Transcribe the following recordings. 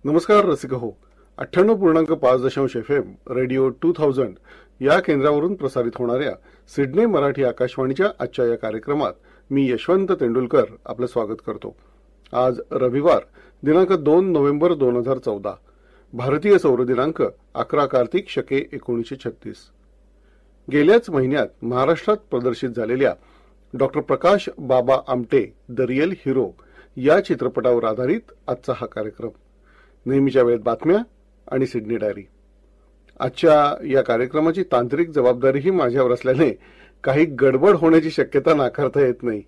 नमस्कार रसिक हो. 98.5 FM रेडिओ 2000 या केंद्रावरून प्रसारित होणाऱ्या सिडनी मराठी आकाशवाणीच्या आजच्या या कार्यक्रमात मी यशवंत तेंडुलकर आपलं स्वागत करतो. आज रविवार दिनांक 2 नोव्हेंबर 2014, भारतीय सौर दिनांक 11 कार्तिक शके 1936. गेल्याच महिन्यात महाराष्ट्रात प्रदर्शित झालेल्या doctor Prakash Baba Amte the real hero या चित्रपटावर आधारित आजचा हा कार्यक्रम. नेहमीच्या वेळेत बातम्या आणि सिडनी डायरी. आजच्या या कार्यक्रमाची तांत्रिक जबाबदारीही माझ्यावर असल्याने काही गडबड होण्याची शक्यता नाकारता येत नाही.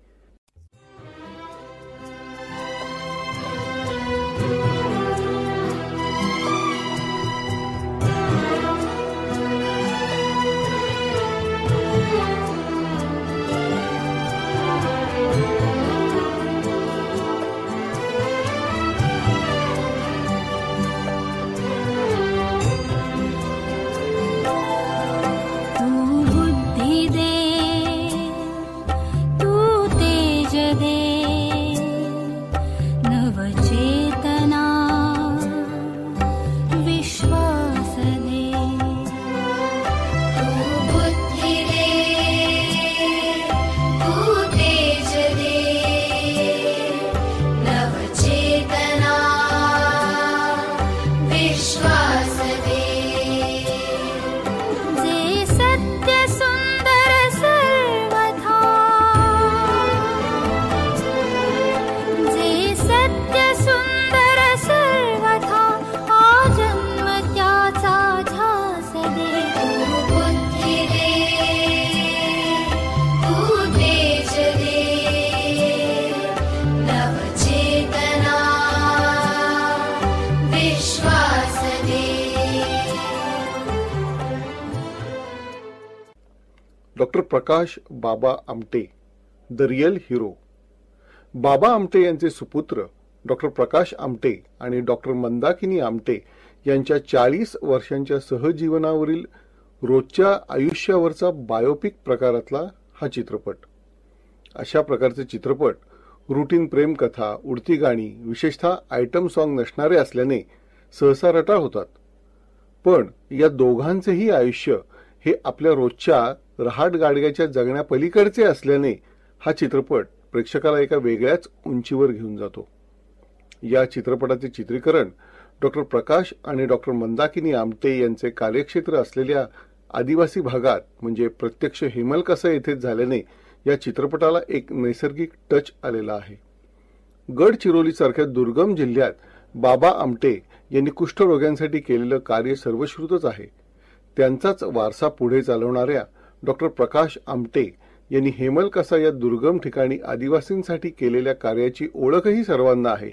Doctor Prakash Baba Amte the real hero. Baba Amte यांचे सुपुत्र डॉक्टर प्रकाश आमटे आणि डॉक्टर मंदाकिनी आमटे यांच्या 40 वर्षांच्या सहजीवनावरील रोजच्या आयुष्यावरचा बायोपिक प्रकारातला हा चित्रपट. अशा प्रकारचे चित्रपट रुटीन प्रेम कथा, उडती गाणी, विशेषतः आयटम सॉन्ग नसणारे असल्याने सहसा रटाळ होतात. पण या दोघांचेही आयुष्य हे आपल्या रोजच्या रहाट गाडग्याच्या जगण्यापलीकडचे असल्याने हा चित्रपट प्रेक्षकाला एका वेगळ्याच उंचीवर घेऊन जातो. या चित्रपटाचे चित्रीकरण डॉक्टर प्रकाश आणि डॉक्टर मंदाकिनी आमटे यांचे कार्यक्षेत्र असलेल्या आदिवासी भागात म्हणजे प्रत्यक्ष हेमलकसा येथेच झाल्याने या चित्रपटाला एक नैसर्गिक टच आलेला आहे. गडचिरोलीसारख्या दुर्गम जिल्ह्यात बाबा आमटे यांनी कुष्ठरोग्यांसाठी केलेलं कार्य सर्वश्रुतच आहे. त्यांचाच वारसा पुढे चालवणाऱ्या डॉक्टर प्रकाश आमटे यांनी हेमलकसा या दुर्गम ठिकाणी आदिवासींसाठी केलेल्या कार्याची ओळखही सर्वांना आहे.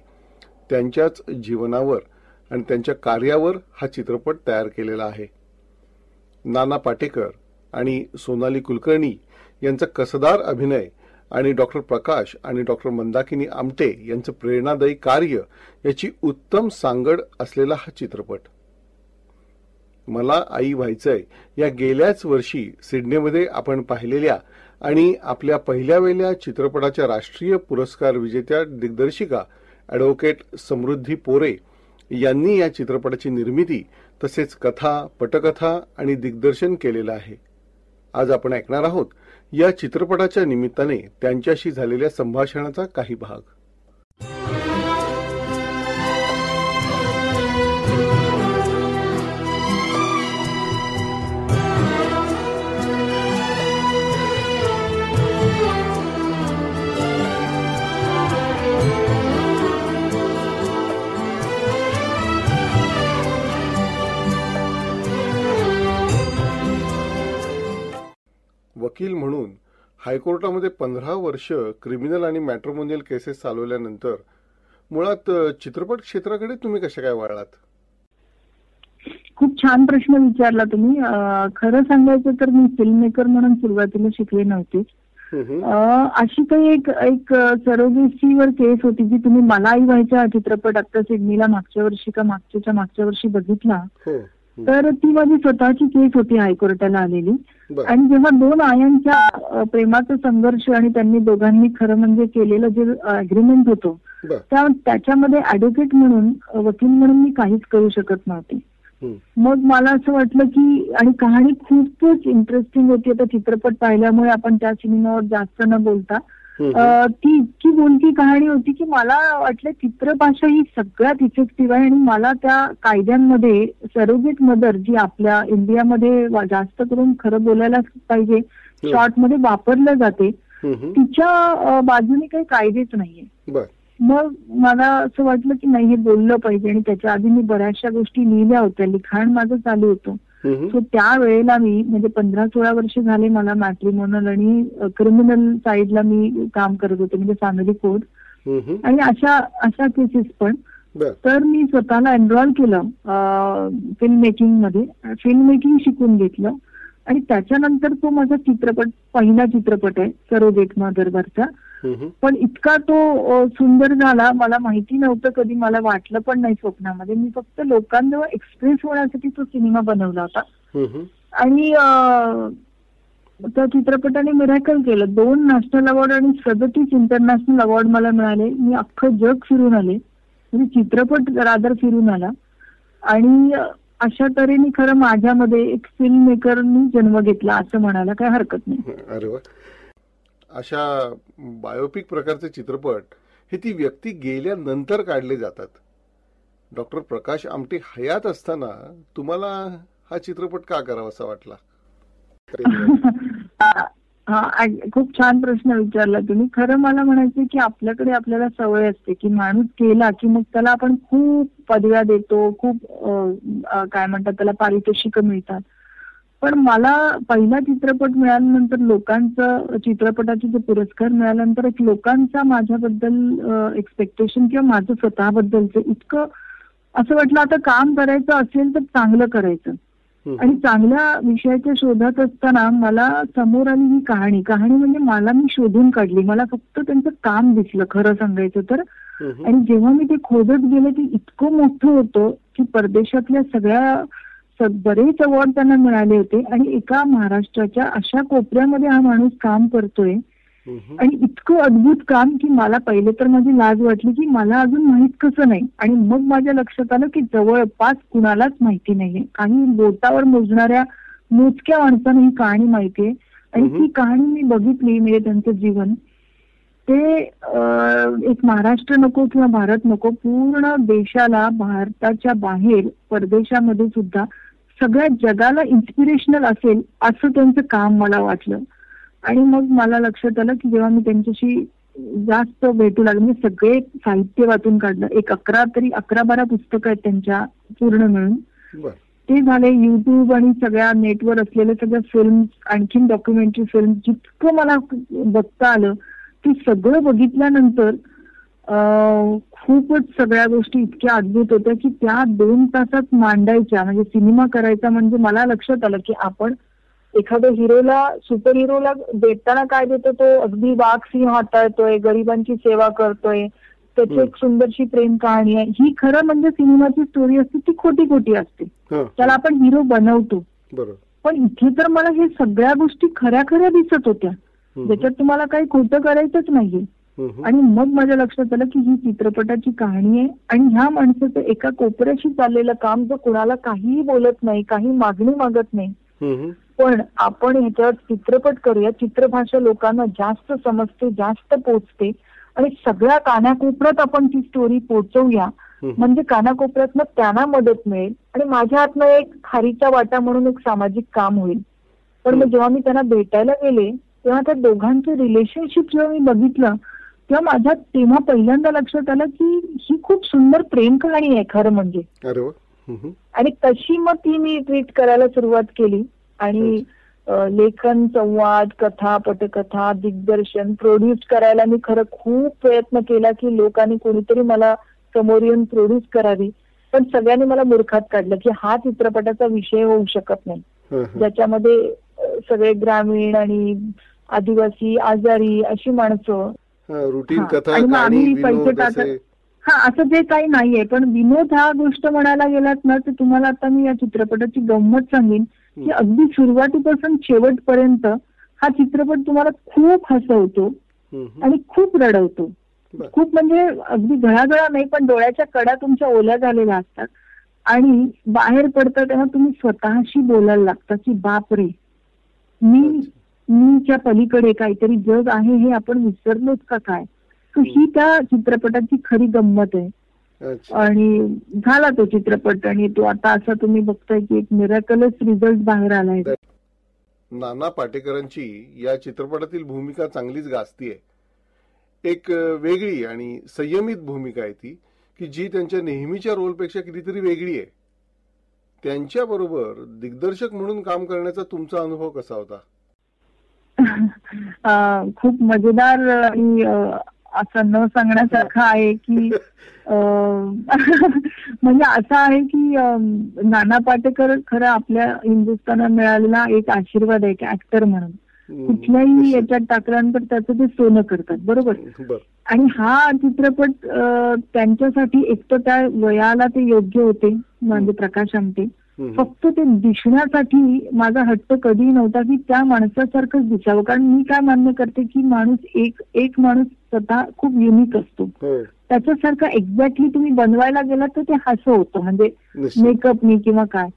त्यांच्याच जीवनावर आणि त्यांच्या कार्यावर हा चित्रपट तयार केलेला आहे. नाना पाटेकर आणि सोनाली कुलकर्णी यांचा कसदार अभिनय आणि डॉक्टर प्रकाश आणि डॉक्टर मंदाकिनी आमटे यांचं प्रेरणादायी कार्य याची उत्तम सांगड असलेला हा चित्रपट. मला आई व्हायचंय या गेल्याच वर्षी सिडनीमध्ये आपण पाहिलेल्या आणि आपल्या पहिल्या वेळेल्या चित्रपटाच्या राष्ट्रीय पुरस्कार विजेत्या दिग्दर्शिका ॲडव्होकेट समृद्धी पोरे यांनी या चित्रपटाची निर्मिती तसेच कथा, पटकथा आणि दिग्दर्शन केलेलं आहे. आज आपण ऐकणार आहोत या चित्रपटाच्या निमित्ताने त्यांच्याशी झालेल्या संभाषणाचा काही भाग. वकील म्हणून हायकोर्टामध्ये 15 वर्ष क्रिमिनल आणि मॅट्रिमोनियल केसेस चालवल्यानंतर मुळात चित्रपट क्षेत्राकडे तुम्ही कशा काय वळलात? खूप छान प्रश्न विचारला तुम्ही. खरं सांगायचं तर मी फिल्म मेकर म्हणून सुरुवातीला शिकले नव्हते. अशी काही एक सरोगेसीवर केस होती जी तुम्ही मला आई व्हायचा चित्रपट आता सिडनीला मागच्या वर्षी का मागच्या वर्षी बघितला. तर ती माझी स्वतःची केस होती हायकोर्टाला आलेली. बर. आणि जेव्हा दोन आयांच्या प्रेमाचा संघर्ष आणि त्यांनी दोघांनी खरं म्हणजे केलेलं जे अग्रीमेंट होतं बर. त्याच्यामध्ये ऍडव्होकेट म्हणून वकील म्हणून मी काहीच करू शकत नव्हते. मग मला असं वाटलं की आणि कहाणी खूपच इंटरेस्टिंग होती. आता चित्रपट पाहिल्यामुळे आपण त्या सिनेमावर जास्त न बोलता ती इतकी बोलकी कहाणी होती की मला वाटलं चित्रभाषा ही सगळ्यात इफेक्टिव्ह आहे. आणि मला त्या कायद्यांमध्ये सरोगेट मदर जी आपल्या इंडियामध्ये जास्त करून खरं बोलायला पाहिजे शॉर्ट मध्ये वापरलं जाते तिच्या बाजूने काही कायदेच नाहीये. मग मला असं वाटलं की नाही हे बोललं पाहिजे. आणि त्याच्या आधी मी बऱ्याचशा गोष्टी लिहिल्या होत्या, लिखाण माझं चालू होतं. सो त्यावेळेला मी म्हणजे 15-16 वर्ष झाले मला मॅट्रिमोनल आणि क्रिमिनल साईडला मी काम करत होते, म्हणजे फॅमिली कोड आणि अशा केसेस पण. तर मी स्वतःला एनरोल केलं फिल्म मेकिंग मध्ये, फिल्म मेकिंग शिकून घेतलं. आणि त्याच्यानंतर तो माझा पहिला चित्रपट आहे सरोगेट मदरवरचा. पण इतका तो सुंदर झाला, मला माहिती नव्हतं कधी, मला वाटलं पण नाही स्वप्नामध्ये. मी फक्त लोकांजवळ एक्सप्रेस होण्यासाठी तो सिनेमा बनवला होता. आणि त्या चित्रपटाने मिरॅकल केलं. 2 नॅशनल अवॉर्ड आणि 37 इंटरनॅशनल अवॉर्ड मला मिळाले. मी अख्खं जग फिरून आले, म्हणजे चित्रपट रादर फिरून आला. आणि अशा तऱ्हेने खरं माझ्यामध्ये एक फिल्म मेकरनी जन्म घेतला असं म्हणायला काही हरकत नाही. अरे वा. अशा बायोपिक प्रकारचे चित्रपट हे ती व्यक्ती गेल्यानंतर काढले जातात. डॉक्टर प्रकाश आमटे हयात असताना तुम्हाला हा चित्रपट का करावासा वाटला? हा खूप छान प्रश्न विचारला तुम्ही. खरं मला म्हणायचं की आपल्याला सवय असते की माणूस केला की मग त्याला आपण खूप पदव्या देतो, खूप काय म्हणतात त्याला पारितोषिक मिळतात. पण मला पहिला चित्रपट मिळाल्यानंतर लोकांचं चित्रपटाचे जे पुरस्कार मिळाल्यानंतर एक लोकांचा माझ्याबद्दल एक्सपेक्टेशन किंवा माझं स्वतःबद्दलचं इतकं असं वाटलं आता काम करायचं असेल तर चांगलं करायचं. आणि चांगल्या विषयाच्या शोधात असताना मला समोर आली ही कहाणी म्हणजे मी शोधून काढली. मला फक्त त्यांचं काम दिसलं खरं सांगायचं तर. आणि जेव्हा मी ते खोदत गेले ते इतकं मोठं होतं की परदेशातल्या बरेच अवॉर्ड त्यांना मिळाले होते. आणि एका महाराष्ट्राच्या अशा कोपऱ्यामध्ये हा माणूस काम करतोय आणि इतकं अद्भुत काम की मला पहिले तर माझी लाज वाटली की मला अजून माहित कसं नाही. आणि मग माझ्या लक्षात आलं की जवळपास कुणालाच माहिती नाहीये. काही बोटावर मोजणाऱ्या मोजक्या माणसांना ही कहाणी माहितीये. आणि ती कहाणी मी बघितली, म्हणजे त्यांचं जीवन ते एक महाराष्ट्र नको किंवा भारत नको, पूर्ण देशाला, भारताच्या बाहेर परदेशामध्ये सुद्धा सगळ्या जगाला इन्स्पिरेशनल असेल असं त्यांचं काम मला वाटलं. आणि मग मला लक्षात आलं की जेव्हा मी त्यांच्याशी जास्त भेटू लागले, म्हणजे सगळे साहित्य वाचून काढलं. एक 11-12 पुस्तकं आहेत त्यांच्या पूर्ण मिळून. ते झाले. युट्यूब आणि सगळ्या नेटवर असलेल्या सगळ्या फिल्म, आणखीन डॉक्युमेंटरी फिल्म, जितकं मला बघता आलं ते सगळं बघितल्यानंतर खूपच सगळ्या गोष्टी इतक्या अद्भुत होत्या की त्या 2 तासात मांडायच्या, म्हणजे सिनेमा करायचा. म्हणजे मला लक्षात आलं की आपण एखाद्या हिरोला, सुपर हिरोला देताना काय देतो, तो अगदी वाघ सिंह हाताळतोय, गरिबांची सेवा करतोय, त्याची एक सुंदरशी प्रेम कहाणी आहे. ही खरं म्हणजे सिनेमाची स्टोरी असते ती खोटी असते, त्याला आपण हिरो बनवतो. पण इथे तर मला हे सगळ्या गोष्टी खऱ्या दिसत होत्या, ज्याच्यात तुम्हाला काही खोटं करायचंच नाहीये. आणि मग माझ्या लक्षात आलं की ही चित्रपटाची कहाणी आहे. आणि ह्या माणसाचं एका कोपऱ्याशी चाललेलं काम, जो कुणाला काहीही बोलत नाही, काही मागणी मागत नाही, पण आपण ह्याच्यावर चित्रपट करूया, चित्रभाषा लोकांना जास्त समजते, जास्त पोचते आणि सगळ्या कानाकोपऱ्यात आपण ती स्टोरी पोहोचवूया, म्हणजे कानाकोपऱ्यातनं त्यांना मदत मिळेल आणि माझ्या हातनं एक खारीचा वाटा म्हणून एक सामाजिक काम होईल. पण मग जेव्हा मी त्यांना भेटायला गेले तेव्हा त्या दोघांचं रिलेशनशिप जेव्हा मी बघितलं तेव्हा माझ्या पहिल्यांदा लक्षात आलं की ही खूप सुंदर प्रेम कहाणी आहे खरं म्हणजे. आणि तशी मग ती मी ट्रीट करायला सुरुवात केली. आणि लेखन, संवाद, कथा, पटकथा, दिग्दर्शन, प्रोड्यूस करायला मी खरं खूप प्रयत्न केला की लोकांनी कोणीतरी मला समोर येऊन प्रोड्यूस करावी. पण सगळ्यांनी मला मूर्खात काढलं की हा चित्रपटाचा विषय होऊ शकत नाही, ज्याच्यामध्ये सगळे ग्रामीण आणि आदिवासी, आजारी अशी माणसं, रुटीन कथा, कहाणी, विनोद, हा, असं जे काही नाहीये, पण विनोद हा गोष्ट म्हणायला गेलात ना, तर तुम्हाला आता मी या चित्रपटाची गंमत सांगेन की अगदी सुरुवातीपासून शेवटपर्यंत हा चित्रपट तुम्हाला खूप हसवतो आणि खूप रडवतो. खूप म्हणजे अगदी घळाघळा नाही, पण डोळ्याच्या कडा तुमच्या ओल्या झालेल्या असतात आणि बाहेर पडता तेव्हा तुम्ही स्वतःशी बोलायला लागता की बापरे, मीच्या पलीकडे काहीतरी जग आहे हे आपण विसरलोच का काय. ही त्या चित्रपटाची खरी गंमत आहे. आणि झाला तो चित्रपट आणि तो आता असा तुम्ही बघताय की एक मिराकलच रिझल्ट बाहेर आलाय. नाना पाटेकरांची या चित्रपटातील भूमिका चांगलीच गाजतीये. एक वेगळी आणि संयमित भूमिका आहे ती, की जी त्यांच्या नेहमीच्या रोलपेक्षा कितीतरी वेगळी आहे. त्यांच्याबरोबर दिग्दर्शक म्हणून काम करण्याचा तुमचा अनुभव कसा होता? खूप मजेदार आणि असं न सांगण्यासारखं आहे की म्हणजे असं आहे की नाना पाटेकर खरं आपल्या हिंदुस्थानात मिळालेला एक आशीर्वाद आहे की ऍक्टर म्हणून. कुठल्याही याच्यात टाकल्यानंतर त्याचं ते सोनं करतात, बरोबर. आणि हा चित्रपट त्यांच्यासाठी एक तर त्या वयाला ते योग्य होते, म्हणजे प्रकाश आमटे. फक्त ते दिसण्यासाठी माझा हट्ट कधी नव्हता की त्या माणसासारखंच दिसावं, कारण मी काय मान्य करते की माणूस एक माणूस स्वतः खूप युनिक असतो. त्याच्यासारखं एक्झॅक्टली तुम्ही बनवायला गेला तर ते हसं होतं, म्हणजे मेकअपनी किंवा काय.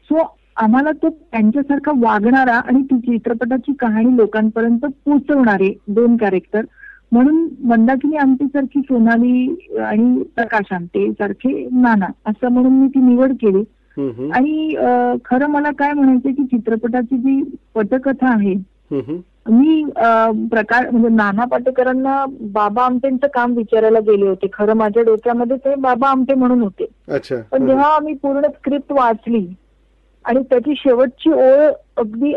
सो आम्हाला तो त्यांच्यासारखा वागणारा आणि ती चित्रपटाची कहाणी लोकांपर्यंत पोहोचवणारे दोन कॅरेक्टर म्हणून मंदाकिनी आमटे सारखी सोनाली आणि प्रकाश आमटे सारखे नाना, असं म्हणून मी ती निवड केली. आणि खरं मला काय म्हणायचं की चित्रपटाची जी पटकथा आहे, मी म्हणजे नाना पाटेकरांना बाबा आमटेंचं काम विचारायला गेले होते. खरं माझ्या डोक्यामध्ये ते बाबा आमटे म्हणून होते. पण जेव्हा आम्ही पूर्ण स्क्रिप्ट वाचली आणि त्याची शेवटची ओळ अगदी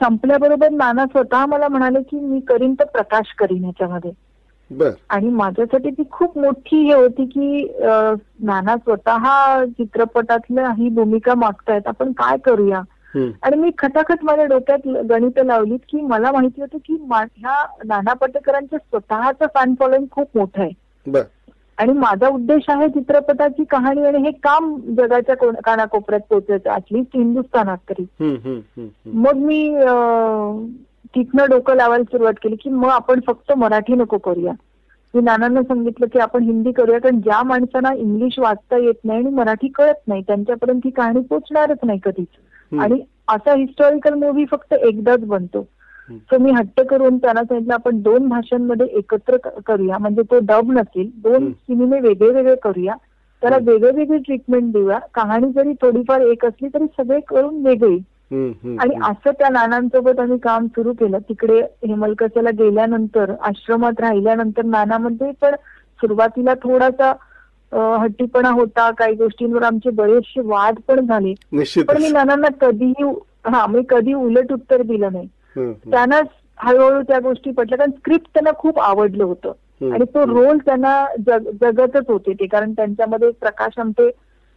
संपल्याबरोबर नाना स्वतः मला म्हणाले की मी करीन तर प्रकाश करीन ह्याच्यामध्ये. आणि माझ्यासाठी ती खूप मोठी हे होती की नाना स्वतः चित्रपटातल्या ही भूमिका मागतायत, आपण काय करूया. आणि मी खटाखट माझ्या डोक्यात गणित लावलीत की मला माहिती होतं की ह्या नाना पाटेकरांच्या स्वतःचं फॅन फॉलोइंग खूप मोठं आहे आणि माझा उद्देश आहे चित्रपटाची कहाणी आणि हे काम जगाच्या कानाकोपऱ्यात पोहोचायचं, ऍटलिस्ट हिंदुस्थानात तरी. मग मी तिथनं डोकं लावायला सुरुवात केली की मग आपण फक्त मराठी नको करूया. मी नानांना सांगितलं की आपण हिंदी करूया, कारण ज्या माणसांना इंग्लिश वाचता येत नाही आणि मराठी कळत नाही त्यांच्यापर्यंत ही कहाणी पोचणारच नाही कधीच. आणि असा हिस्टॉरिकल मूव्ही फक्त एकदाच बनतो. सो मी हट्ट करून त्यांना सांगितलं आपण 2 भाषांमध्ये एकत्र करूया, म्हणजे तो डब नसेल, 2 सिनेमे वेगळे वेगळे करूया, त्याला वेगळी ट्रीटमेंट देऊया. कहाणी जरी थोडीफार एक असली तरी सगळे करून वेगळी. आणि असं त्या नानांसोबत आम्ही काम सुरू केलं. तिकडे हेमलकसाला गेल्यानंतर, आश्रमात राहिल्यानंतर नानामध्ये पण सुरुवातीला थोडासा हट्टीपणा होता, काही गोष्टींवर आमचे बरेचसे वाद पण झाले. पण मी नानांना कधी उलट उत्तर दिलं नाही. त्यांना हळूहळू त्या गोष्टी पटल्या, कारण स्क्रिप्ट त्यांना खूप आवडलं होतं आणि तो रोल त्यांना जगतच होते ते, कारण त्यांच्यामध्ये प्रकाश आमटे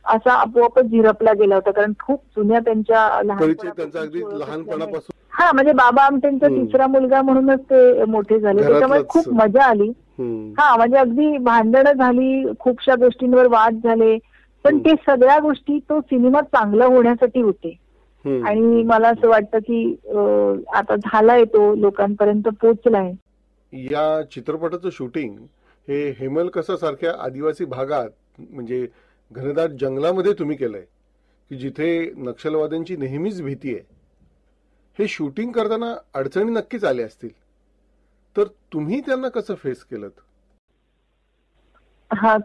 असा आपोआपच झिरपला गेला होता, कारण खूप जुन्या त्यांच्या लहानपणापासून म्हणजे बाबा आमटेंचा तिसरा मुलगा म्हणूनच ते मोठे झाले. त्याच्यामुळे खूप मजा आली. म्हणजे अगदी भांडणं झाली, खूपशा गोष्टींवर वाद झाले, पण ते सगळ्या गोष्टी तो सिनेमा चांगला होण्यासाठी होते. आणि मला असं वाटतं की आता झालाय, तो लोकांपर्यंत पोहोचलाय. या चित्रपटाचं शूटिंग हे हेमलकसा सारख्या आदिवासी भागात, म्हणजे घनदाट जंगलामध्ये तुम्ही केलंय, की जिथे नक्षलवाद्यांची नेहमीच भीती आहे. हे शूटिंग करताना अडचणी नक्कीच आल्या असतील, तर तुम्ही त्यांना कसं फेस केलं?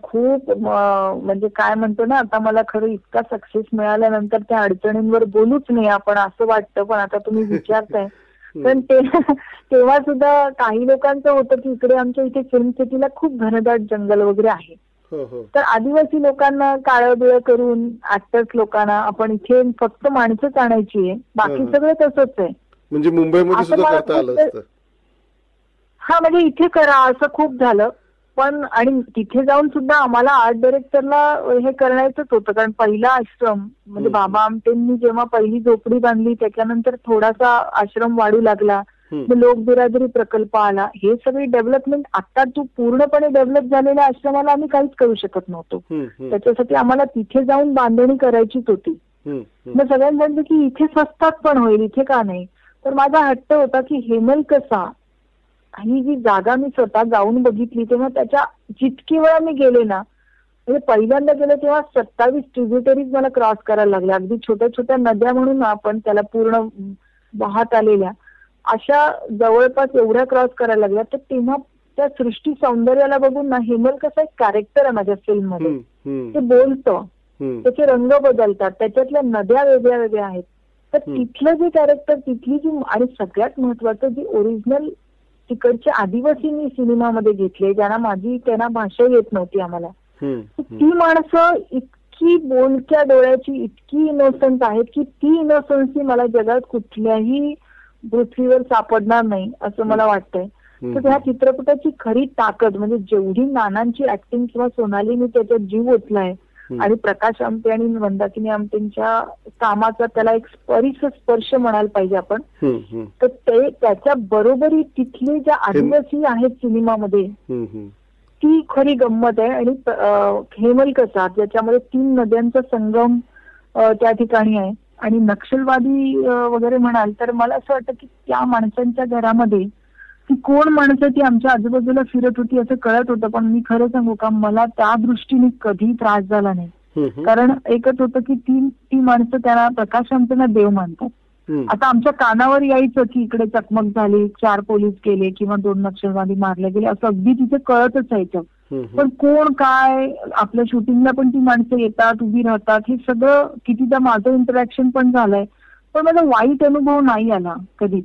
खूप म्हणजे काय म्हणतो ना, आता मला खरं इतका सक्सेस मिळाल्यानंतर त्या अडचणींवर बोलूच नाही आपण असं वाटतं, पण आता तुम्ही विचारताय. पण तेव्हा सुद्धा काही लोकांचं होतं की इकडे आमच्या इथे फिल्म सिटीला खूप घनदाट जंगल वगैरे आहे, तर आदिवासी लोकांना काळं बिळं करून ऍक्टर्स लोकांना आपण इथे फक्त माणसंच आणायची आहे, बाकी सगळं तसंच आहे. म्हणजे मुंबईमध्ये सुद्धा करता आलं असतं. म्हणजे इथे करा असं खूप झालं. पण आणि तिथे जाऊन सुद्धा आम्हाला आर्ट डायरेक्टरला हे करायचंच होतं, कारण पहिला आश्रम म्हणजे बाबा आमटेंनी जेव्हा पहिली झोपडी बांधली त्याच्यानंतर थोडासा आश्रम वाढू लागला, मग लोकबिरादरी प्रकल्प आला. हे सगळी डेव्हलपमेंट आता तू पूर्णपणे डेव्हलप झालेल्या आश्रमाला आम्ही काहीच करू शकत नव्हतो. त्याच्यासाठी आम्हाला तिथे जाऊन बांधणी करायचीच होती. मग सगळ्यांनी म्हणलं की इथे स्वस्तात पण होईल, इथे का नाही. तर माझा हट्ट होता की हेमलकसा ही जी जागा मी स्वतः जाऊन बघितली तेव्हा त्याच्या जितकी वेळा मी गेले ना, म्हणजे पहिल्यांदा गेले तेव्हा 27 ट्रिब्युटरीज मला क्रॉस करायला लागल्या. अगदी छोट्या छोट्या नद्या म्हणून आपण त्याला पूर्ण वाहत आलेल्या अशा जवळपास एवढ्या क्रॉस करायला लागल्या. तर तेव्हा त्या सृष्टी सौंदर्याला बघून ना हेमलकसा एक कॅरेक्टर आहे माझ्या फिल्म मध्ये. ते बोलतं, त्याचे रंग बदलतात, त्याच्यातल्या नद्या वेगळ्या वेगळ्या आहेत. तर तिथलं जे कॅरेक्टर, तिथली जी, आणि सगळ्यात महत्वाचं जी ओरिजिनल तिकडचे आदिवासी मी सिनेमामध्ये घेतले, त्यांना भाषा येत नव्हती आम्हाला. ती माणसं इतकी बोलक्या डोळ्याची, इतकी इनोसंट आहेत की ती इनोसन्सी मला जगात कुठल्याही पृथ्वीवर सापडणार नाही असं मला वाटतंय. तर त्या चित्रपटाची खरी ताकद म्हणजे जेवढी नानांची ऍक्टिंग किंवा सोनालीने त्याच्यात जीव ओतलाय आणि प्रकाश आमटे आणि मंदाकिनी आमटेंच्या कामाचा त्याला एक स्पर्श म्हणायला पाहिजे आपण. तर ते त्याच्या बरोबरी तिथले ज्या आदिवासी आहेत सिनेमामध्ये ती खरी गंमत आहे. आणि हेमलकसा ज्याच्यामध्ये 3 नद्यांचा संगम त्या ठिकाणी आहे. आणि नक्षलवादी वगैरे म्हणाल तर मला असं वाटतं की त्या माणसांच्या घरामध्ये ती कोण माणसं ती आमच्या आजूबाजूला फिरत होती असं कळत होतं. पण मी खरं सांगू का, मला त्या दृष्टीने कधी त्रास झाला नाही. कारण एकच होतं की ती माणसं त्यांना प्रकाश आमटेंना देव मानतात. आता आमच्या कानावर यायचं की इकडे चकमक झाली, 4 पोलीस गेले किंवा 2 नक्षलवादी मारले गेले असं अगदी तिथे कळतच यायचं. पण कोण काय, आपल्या शूटिंगला पण ती माणसं येतात, उभी राहतात, हे सगळं कितीदा माझं इंटरॅक्शन पण झालंय. पण माझा वाईट अनुभव नाही आला कधीच.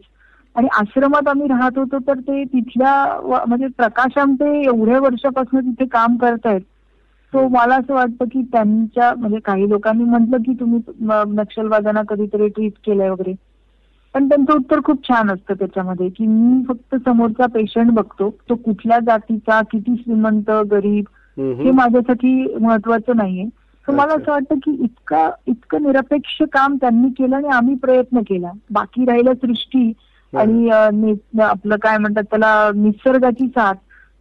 आणि आश्रमात आम्ही राहत होतो तर ते तिथल्या म्हणजे प्रकाश आमटे एवढ्या वर्षापासून तिथे काम करतायत. तो मला असं वाटतं की त्यांच्या म्हणजे काही लोकांनी म्हटलं की तुम्ही नक्षलवाद्यांना कधीतरी ट्रीट केलंय वगैरे, पण त्यांचं उत्तर खूप छान असतं त्याच्यामध्ये की मी फक्त समोरचा पेशंट बघतो, तो कुठल्या जातीचा, किती श्रीमंत गरीब हे माझ्यासाठी महत्वाचं नाहीये. तर मला असं वाटतं की इतकं निरपेक्ष काम त्यांनी केलं आणि आम्ही प्रयत्न केला. बाकी राहिलं सृष्टी आणि आपलं काय म्हणतात त्याला निसर्गाची साथ,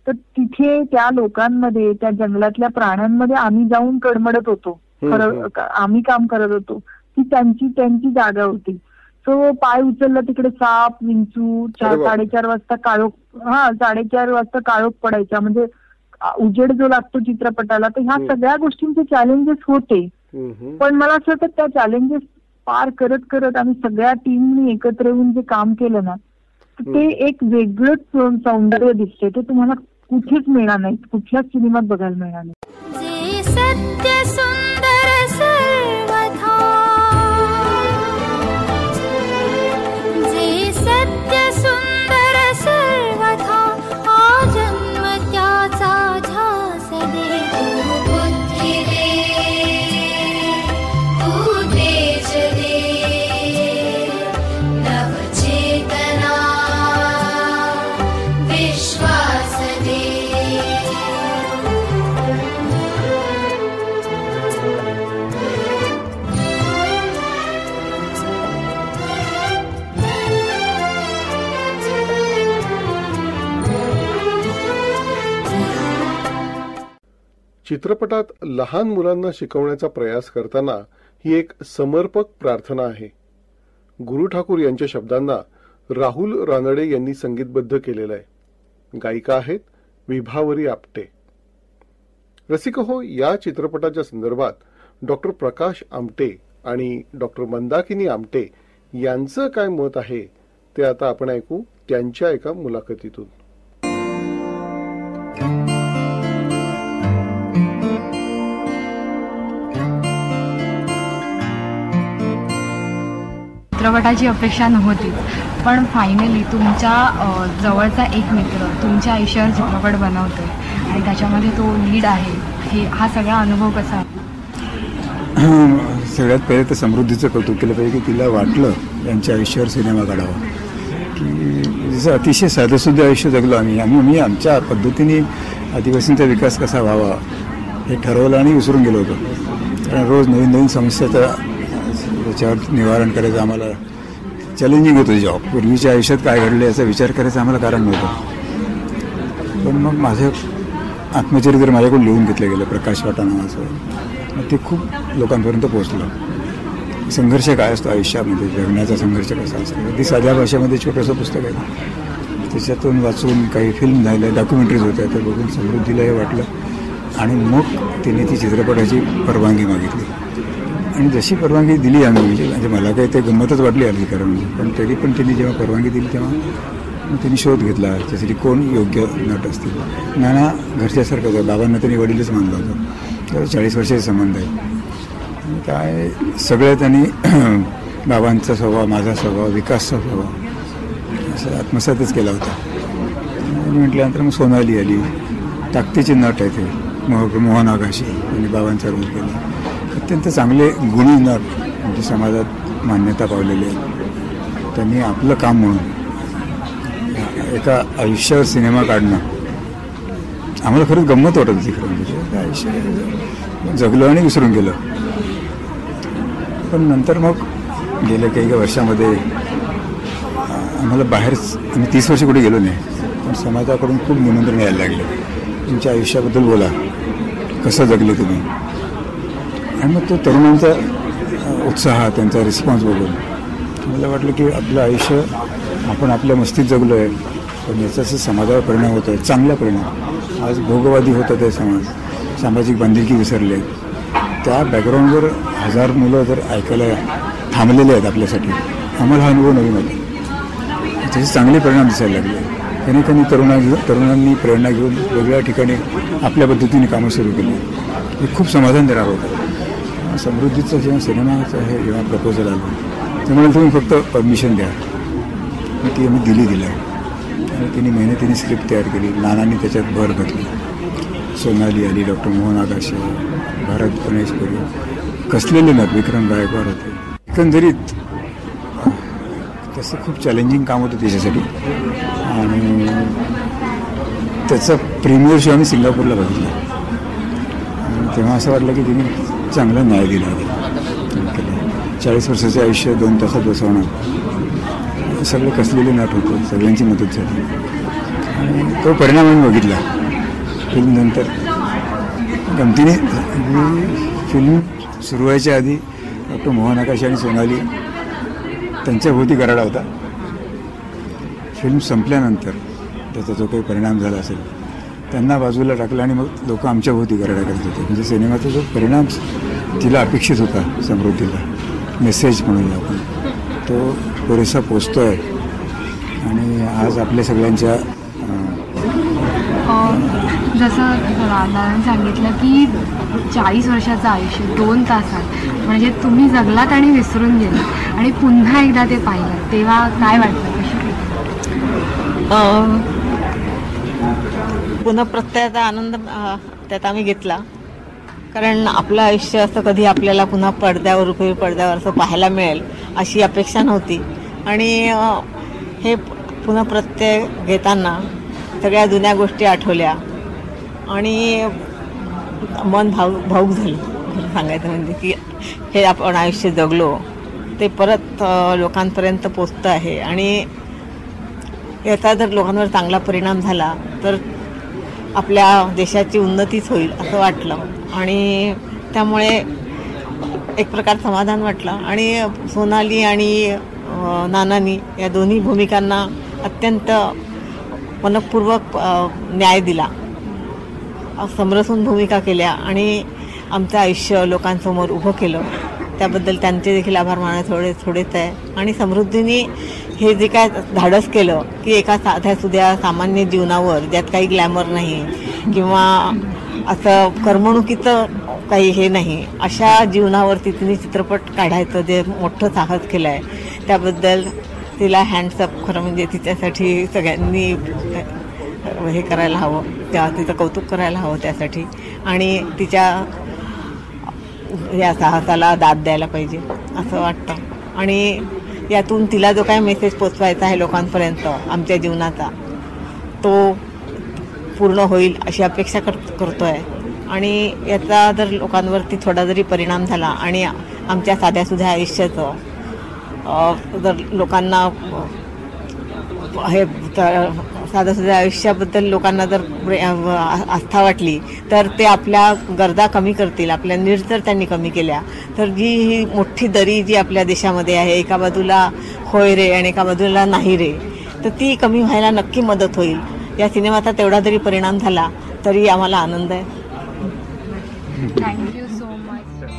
तर तिथे त्या लोकांमध्ये, त्या जंगलातल्या प्राण्यांमध्ये आम्ही जाऊन कडमडत होतो. खरं आम्ही काम करत होतो. ती त्यांची जागा होती. सो पाय उचलला तिकडे साप, विंचू, 4-4:30 वाजता काळोख पडायचा. म्हणजे उजेड जो लागतो चित्रपटाला, तर ह्या सगळ्या गोष्टींचे चॅलेंजेस होते. पण मला असं वाटतं त्या चॅलेंजेस पार करत करत आम्ही सगळ्या टीमनी एकत्र येऊन जे काम केलं ना, ते एक वेगळंच सौंदर्य दिसते. ते तुम्हाला कुठेच मिळणार नाही, कुठल्याच सिनेमात बघायला मिळणार नाही. सत्य सुंदर सर्वथा, जे सत्य सुंदर सर्वथा, हा जन्म त्याचा ध्यास दे. तू बुद्धी दे, तू तेज दे, नवचेतना विश्वास दे. चित्रपटात लहान मुलांना शिकवण्याचा प्रयास करताना ही एक समर्पक प्रार्थना आहे. गुरु ठाकूर यांच्या शब्दांना राहुल रानडे यांनी संगीतबद्ध केलेलं आहे. गायिका आहेत विभावरी आपटे. रसिक हो, या चित्रपटाच्या संदर्भात डॉक्टर प्रकाश आमटे आणि डॉक्टर मंदाकिनी आमटे यांचं काय मत आहे ते आता आपण ऐकू त्यांच्या एका मुलाखतीतून. चित्रपटाची अपेक्षा नव्हती, पण फायनली तुमच्या जवळचा एक मित्र तुमच्या आयुष्यावर चित्रपट बनवतोय आणि त्याच्यामध्ये तो लीड आहे, हा सगळा अनुभव कसा आहे? सगळ्यात पहिले तर समृद्धीचं कौतुक केलं पाहिजे की तिला वाटलं यांच्या आयुष्यावर सिनेमा काढावा, की जसं अतिशय साधंसुद्धा आयुष्य जगलो आम्ही आमच्या पद्धतीने आदिवासींचा विकास कसा व्हावा हे ठरवलं आणि विसरून गेलो होतो. कारण रोज नवीन नवीन समस्याचा त्याच्यावर निवारण करायचं आम्हाला चॅलेंजिंग होतं जॉब. पूर्वीच्या आयुष्यात काय घडलं याचा विचार करायचा आम्हाला कारण नव्हतं. पण मग माझं आत्मचरित्र माझ्याकडून लिहून घेतलं गेलं, प्रकाश वाटा नावाचं. मग ते खूप लोकांपर्यंत पोहोचलं. संघर्ष काय असतो आयुष्यामध्ये, जगण्याचा संघर्ष कसा असतो, अगदी साध्या भाषेमध्ये छोटंसं पुस्तक आहे. त्याच्यातून वाचून काही फिल्म झाल्या, डॉक्युमेंटरीज होत्या, ते बघून समृद्धीला हे वाटलं. आणि मग तिने ती चित्रपटाची परवानगी मागितली. आणि जशी परवानगी दिली आम्ही, म्हणजे मला काही ते गंमतच वाटली अर्धी कारण, पण तरी पण तिने जेव्हा परवानगी दिली तेव्हा मग तिने शोध घेतला त्यासाठी कोण योग्य नट असतील. नाना घरच्यासारखंच आहे, बाबांना त्यांनी वडीलच मानलं होतं. तर 40 वर्षाचे संबंध आहे. काय सगळं त्यांनी बाबांचा स्वभाव, माझा स्वभाव, विकासचा स्वभाव असं आत्मसातच केला होता. आणि म्हटल्यानंतर मग सोनाली आली, ताकदीची नट आहे ते, मोहन आगाशी, त्यांनी बाबांचा रोल केला. अत्यंत चांगले गुणी नट, म्हणजे समाजात मान्यता पावलेले आहेत. त्यांनी आपलं काम म्हणून एका आयुष्यावर सिनेमा काढणं आम्हाला खरंच गंमत वाटत होती. खरं म्हणजे आयुष्य जगलो आणि विसरून गेलं. पण नंतर मग गेल्या काही वर्षामध्ये आम्हाला बाहेरच, आम्ही 30 वर्ष कुठे गेलो नाही, पण समाजाकडून खूप निमंत्रण यायला लागले. तुमच्या आयुष्याबद्दल बोला, कसं जगले तुम्ही. आणि मग तो तरुणांचा उत्साह, त्यांचा रिस्पॉन्स बघून मला वाटलं की आपलं आयुष्य आपण आपल्या मस्तीत जगलो आहे, पण याचा समाजावर परिणाम होतो आहे, चांगला परिणाम. आज भोगवादी होतात आहे समाज, सामाजिक बांधिलकी विसरले आहेत. त्या बॅकग्राऊंडवर 1000 मुलं जर ऐकायला थांबलेले आहेत आपल्यासाठी, आम्हाला हा अनुभव नवीन होता. त्याचे चांगले परिणाम दिसायला लागले. अनेकांनी तरुणांनी प्रेरणा घेऊन वेगळ्या ठिकाणी आपल्या पद्धतीने कामं सुरू केली. हे खूप समाधान देणार होतं. समृद्धीचं जेव्हा सिनेमाचं हे जेव्हा प्रपोजल आलं, त्यामुळे तुम्ही फक्त परमिशन द्या, ती आम्ही दिली. आणि तिने मेहनतीने स्क्रिप्ट तयार केली, नानांनी त्याच्यात भर घातली. सोनाली आली, डॉक्टर मोहन आगाशे, भारत गणेशपुरी, कसलेले नट, विक्रम गायकवाड होते. एकंदरीत तसं खूप चॅलेंजिंग काम होतं त्याच्यासाठी. आणि त्याचा प्रीमियर शो आम्ही सिंगापूरला बघितला. आणि तेव्हा असं वाटलं की तिने चांगला न्याय दिला. 40 वर्षाचे आयुष्य 2 तासात बसवणार, सगळे कसलेले नट होते, सगळ्यांची मदत झाली. आणि तो परिणाम आम्ही बघितला फिल्मनंतर. गमतीने फिल्म सुरू व्हायच्या आधी डॉक्टर मोहन आगाशे आणि सोनाली त्यांच्या भोवती गराडा होता. फिल्म संपल्यानंतर त्याचा जो काही परिणाम झाला असेल त्यांना बाजूला टाकलं आणि मग लोक आमच्या भोवती गराडा करत होते. म्हणजे सिनेमाचा जो परिणाम तिला अपेक्षित होता, समृद्धीला मेसेज म्हणून आपण, तो पुरेसा पोचतो आहे. आणि आज आपल्या सगळ्यांच्या जसं दादाने सांगितलं की 40 वर्षाचं आयुष्य 2 तासात, म्हणजे तुम्ही जगलात आणि विसरून गेलात आणि पुन्हा एकदा ते पाहिलं, तेव्हा काय वाटलं? पुन्हा प्रत्ययाचा आनंद त्यात आम्ही घेतला. कारण आपलं आयुष्य असं कधी आपल्याला पुन्हा पडद्यावर असं पाहायला मिळेल अशी अपेक्षा नव्हती. आणि हे पुन्हा प्रत्यय घेताना सगळ्या जुन्या गोष्टी आठवल्या आणि मन भावूक झालं. खरं सांगायचं म्हणजे की हे आपण आयुष्य जगलो ते परत लोकांपर्यंत पोचतं आहे. आणि याचा जर लोकांवर चांगला परिणाम झाला तर आपल्या देशाची उन्नतीच होईल असं वाटलं. आणि त्यामुळे एक प्रकार समाधान वाटलं. आणि सोनाली आणि नानांनी या दोन्ही भूमिकांना अत्यंत मनपूर्वक न्याय दिला, समरसून भूमिका केल्या आणि आमचं आयुष्य लोकांसमोर उभं केलं. त्याबद्दल त्यांचे देखील आभार मानायला थोडेच आहे. आणि समृद्धीने हे जे काय धाडस केलं की एका साध्या सामान्य जीवनावर, ज्यात काही ग्लॅमर नाही किंवा असं करमणुकीचं काही हे नाही, अशा जीवनावरती तिने चित्रपट काढायचं जे मोठं साहस केलं आहे, त्याबद्दल तिला हँड्सअप. खरं म्हणजे तिच्यासाठी सगळ्यांनी हे करायला हवं, तिचं कौतुक करायला हवं त्यासाठी. आणि तिच्या या साहसाला दाद द्यायला पाहिजे असं वाटतं. आणि यातून तिला जो काय मेसेज पोचवायचा आहे लोकांपर्यंत आमच्या जीवनाचा, तो पूर्ण होईल अशी अपेक्षा करतो आहे. आणि याचा जर लोकांवरती थोडा जरी परिणाम झाला आणि आमच्या साध्यासुध्या आयुष्याचं जर लोकांना हे साध्या आयुष्याबद्दल लोकांना जर आस्था वाटली तर ते आपल्या गरजा कमी करतील. आपल्या नीड्स जर त्यांनी कमी केल्या तर जी ही मोठी दरी जी आपल्या देशामध्ये आहे, एका बाजूला होय रे आणि एका बाजूला नाही रे, तर ती कमी व्हायला नक्की मदत होईल. या सिनेमाचा तेवढा जरी परिणाम झाला तरी आम्हाला आनंद आहे. Thank you so much.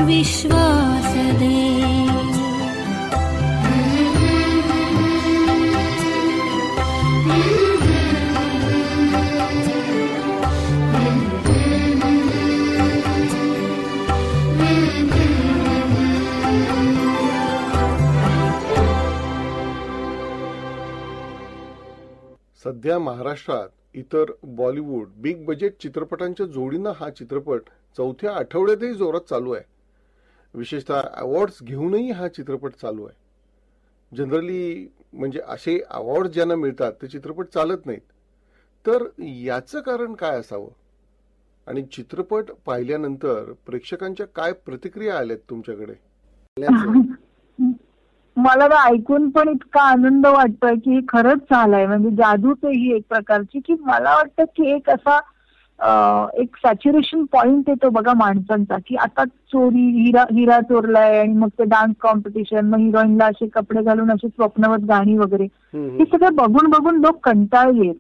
विश्वास दे. सध्या महाराष्ट्रात इतर बॉलिवूड बिग बजेट चित्रपटांच्या जोडीनं हा चित्रपट चौथ्या आठवड्यातही जोरात चालू आहे. विशेषतः अवॉर्ड्स घेऊनही हा चित्रपट चालू आहे. जनरली म्हणजे असे अवॉर्ड ज्यांना मिळतात ते चित्रपट चालत नाहीत. तर याचं कारण काय असावं आणि चित्रपट पाहिल्यानंतर प्रेक्षकांच्या काय प्रतिक्रिया आल्यात तुमच्याकडे? मला तर ऐकून पण इतका आनंद वाटतोय की खरंच झालंय, म्हणजे जादूच आहे ही एक प्रकारची, की मला वाटतं की एक असा एक सॅच्युरेशन पॉइंट येतो बघा माणसांचा, की आता चोरी हिरा चोरलाय आणि मग ते डान्स कॉम्पिटिशन, मग हिरोईनला असे कपडे घालून अशी स्वप्नवत गाणी वगैरे, हे सगळं बघून बघून लोक कंटाळले.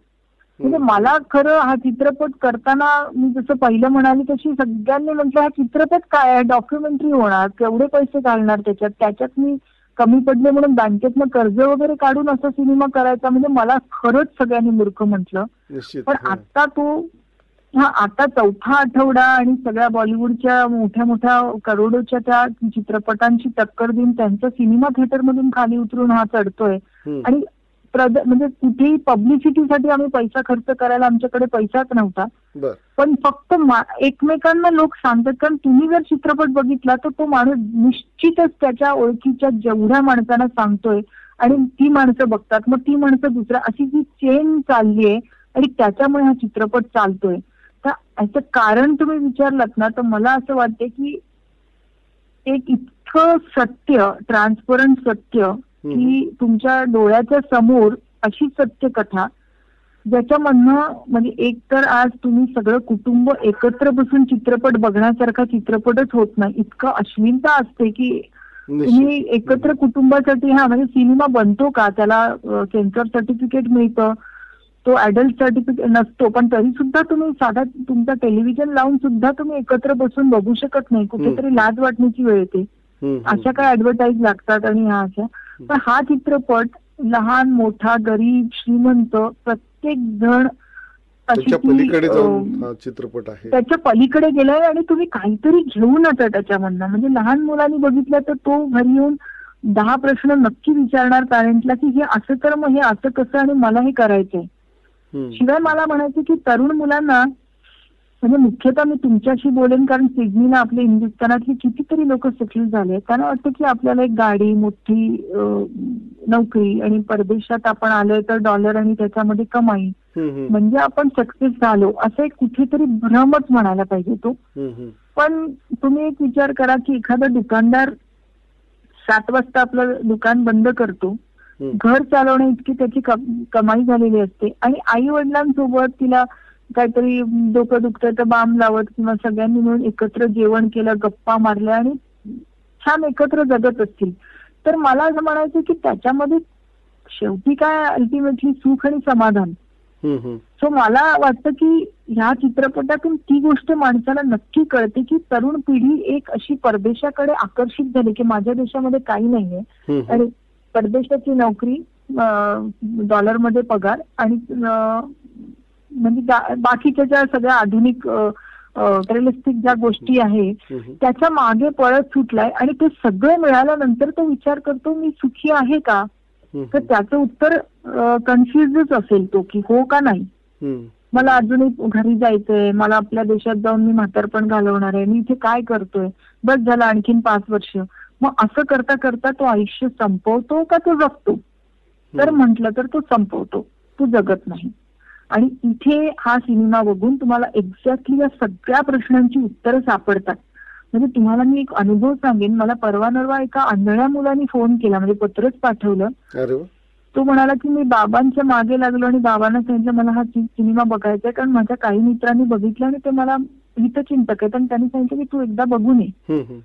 म्हणजे मला खरं हा चित्रपट करताना मी जसं पहिलं म्हणाली तशी सगळ्यांनी म्हटलं हा चित्रपट काय आहे, डॉक्युमेंटरी होणार, केवढे पैसे घालणार त्याच्यात मी कमी पडले म्हणून बँकेतनं कर्ज वगैरे काढून असा सिनेमा करायचा, म्हणजे मला खरंच सगळ्यांनी मूर्ख म्हटलं. पण आता चौथा आठवडा आणि सगळ्या बॉलिवूडच्या मोठ्या मोठ्या करोडोच्या त्या चित्रपटांची टक्कर देऊन त्यांचा सिनेमा थिएटर मधून खाली उतरून हा चढतोय. आणि म्हणजे कुठेही पब्लिसिटीसाठी आम्ही पैसा खर्च करायला आमच्याकडे पैसाच नव्हता, पण फक्त एकमेकांना लोक सांगतात. कारण तुम्ही जर चित्रपट बघितला तर तो माणूस निश्चितच त्याच्या ओळखीच्या जेवढ्या माणसांना सांगतोय आणि ती माणसं बघतात, मग ती माणसं दुसऱ्या, अशी जी चेन चालली आहे आणि त्याच्यामुळे हा चित्रपट चालतोय. तर याचं कारण तुम्ही विचारलात ना, तर मला असं वाटते की एक इतकं सत्य, ट्रान्सपरंट सत्य, की तुमच्या डोळ्याच्या समोर अशी सत्य कथा ज्याच्यामधनं म्हणजे एक तर आज तुम्ही सगळं कुटुंब एकत्र बसून चित्रपट बघण्यासारखा चित्रपटच होत नाही. इतकं अश्लीलता असते की तुम्ही एकत्र कुटुंबासाठी म्हणजे सिनेमा बनतो का, त्याला सेन्सर सर्टिफिकेट मिळतं, तो अडल्ट सर्टिफिकेट नसतो, पण तरी सुद्धा तुम्ही साधा तुमचा टेलिव्हिजन लावून सुद्धा तुम्ही एकत्र बसून बघू शकत नाही. कुठेतरी लाज वाटण्याची वेळ येते. अशा काय ऍडव्हर्टाईज लागतात आणि अशा. पण हा चित्रपट लहान मोठा गरीब श्रीमंत प्रत्येक जण पलीकडे जाऊन चित्रपट आहे, त्याच्या पलीकडे गेलाय आणि तुम्ही काहीतरी घेऊन येता त्याच्यामधनं. म्हणजे लहान मुलांनी बघितलं तर तो घरी येऊन 10 प्रश्न नक्की विचारणार पॅरेंटला की हे असं तर मग हे असं कसं आणि मला हे करायचंय. शिवाय मला म्हणायचं की तरुण मुलांना म्हणजे मुख्यतः मी तुमच्याशी बोलेन कारण सिडनीला आपल्या हिंदुस्थानातली कितीतरी लोक सेटल झाले. त्यांना वाटतं की आपल्याला एक गाडी मोठी नोकरी आणि परदेशात आपण आलोय तर डॉलर आणि त्याच्यामध्ये कमाई म्हणजे आपण सक्सेस झालो असं एक कुठेतरी भ्रमच म्हणायला पाहिजे तो. पण तुम्ही एक विचार करा की एखादा दुकानदार 7 वाजता आपलं दुकान बंद करतो, घर चालवणे इतकी त्याची कमाई झालेली असते आणि आई वडिलांसोबत तिला काहीतरी डोकं दुखतंय तर बाम लावत किंवा सगळ्यांनी मिळून एकत्र जेवण केलं, गप्पा मारल्या आणि छान एकत्र जगत असतील. तर मला असं म्हणायचं की त्याच्यामध्ये शेवटी काय अल्टिमेटली सुख आणि समाधान. सो मला वाटतं की ह्या चित्रपटातून ती गोष्ट माणसाला नक्की कळते की तरुण पिढी एक अशी परदेशाकडे आकर्षित झाली की माझ्या देशामध्ये काही नाहीये आणि परदेशाची नोकरी, डॉलरमध्ये पगार आणि म्हणजे बाकीच्या ज्या सगळ्या आधुनिक रिअलिस्टिक ज्या गोष्टी आहेत त्याच्या मागे पळत सुटलाय आणि ते सगळं मिळाल्यानंतर तो विचार करतो मी सुखी आहे का, तर त्याचं उत्तर कन्फ्युजच असेल तो की हो का नाही. मला अजूनही घरी जायचंय, मला आपल्या देशात जाऊन मी म्हातारपण घालवणार आहे, मी इथे काय करतोय, बस झालं आणखीन 5 वर्ष. मग असं करता करता तो आयुष्य संपवतो का तो जगतो. तर म्हटलं तर तो संपवतो, तो जगत नाही. आणि इथे हा सिनेमा बघून तुम्हाला एक्झॅक्टली या सगळ्या प्रश्नांची उत्तरं सापडतात. म्हणजे तुम्हाला मी एक अनुभव सांगेन. मला परवा एका आंधळ्या मुलाने फोन केला, म्हणजे पत्रच पाठवलं. तो म्हणाला की मी बाबांच्या मागे लागलो आणि बाबांना सांगितलं मला हा सिनेमा बघायचा आहे कारण माझ्या काही मित्रांनी बघितला आणि ते मला हितचिंतक आहेत आणि त्यांनी सांगितलं की तू एकदा बघून ये